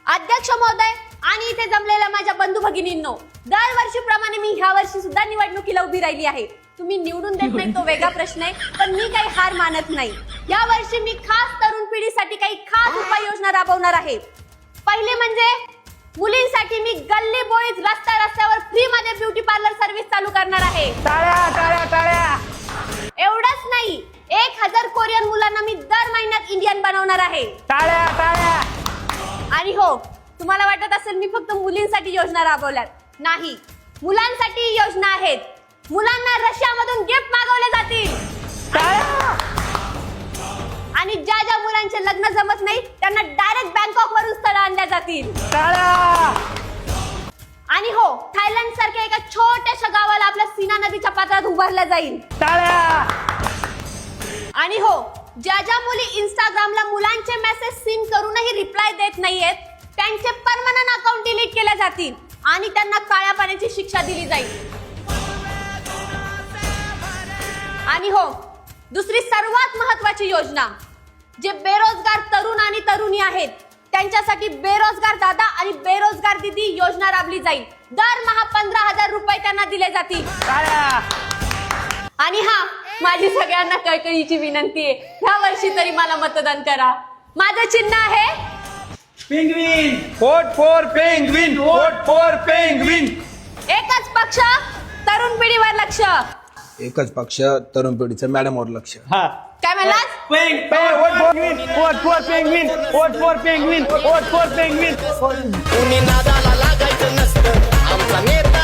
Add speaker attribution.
Speaker 1: अध्यक्ष महोदय आणि इथे जमलेल्या माझ्या बंधू भगिनींनो, दरवर्षीप्रमाणे मी ह्या वर्षी सुद्धा निवडणुकीला उभी राहिली आहे. तुम्ही निवडून देत नाही तो वेगळा प्रश्न आहे, पण मी काही हार मानत नाही. या वर्षी मी खास तरुण पिढीसाठी काही खास उपाययोजना राबवणार आहे. पहिले म्हणजे मुलींसाठी मी गल्ली बोळीत रस्त्यावर फ्री मध्ये ब्युटी पार्लर सर्व्हिस चालू करणार आहे.
Speaker 2: टाळ्या टाळ्या टाळ्या.
Speaker 1: एवढंच नाही, 1000 कोरियन मुलांना मी दर महिन्यात इंडियन बनवणार आहे.
Speaker 2: टाळ्या टाळ्या.
Speaker 1: आणि हो, तुम्हाला वाटत असेल मी फक्त मुलींसाठी योजना राबवल्यात. नाही, मुलांसाठी योजना आहेत. मुलांना रशियामधून गिफ्ट मागवले जातील.
Speaker 2: टाळ्या.
Speaker 1: आणि ज्या ज्या मुलांचे लग्न जमत नाही त्यांना डायरेक्ट बँकॉक वरून स्थळ आणल्या जातील.
Speaker 2: टाळ्या.
Speaker 1: आणि हो, थायलंड सारख्या एका छोट्याशा गावाला आपल्या सीना नदीच्या पात्रात उभारलं जाईल.
Speaker 2: टाळ्या.
Speaker 1: आणि हो, ज्या ज्या मुली इंस्टाग्रामला मुलांचे मेसेज सीन करूनही रिप्लाय देत नाहीयेत त्यांचे परमनंट अकाउंट डिलीट केले जातील आणि त्यांना काळ्या पाण्याची शिक्षा दिली जाईल. आणि हो, दुसरी सर्वात महत्वाची योजना, जे बेरोजगार तरुण आणि तरुणी आहेत त्यांच्यासाठी बेरोजगार दादा आणि बेरोजगार दीदी योजना राबली जाईल. दरमहा 15,000 रुपये त्यांना दिले जातील.
Speaker 2: टाळ्या.
Speaker 1: आणि हा, माझी सगळ्यांना कळकळीची विनंती आहे, ह्या वर्षी तरी मला मतदान करा. माझं चिन्ह आहे
Speaker 2: penguin. Vote for penguin. Vote for penguin.
Speaker 1: एकच पक्ष, तरुण पिढीवर लक्ष.
Speaker 3: एकच पक्ष, तरुण पिढीचं मॅडमवर लक्ष.
Speaker 2: हा.
Speaker 1: काय म्हणलास?
Speaker 2: Vote for penguin. Vote for penguin. Vote for penguin. Vote for penguin.
Speaker 4: कुणी नादाला लागायचं नसतं आमचा नेता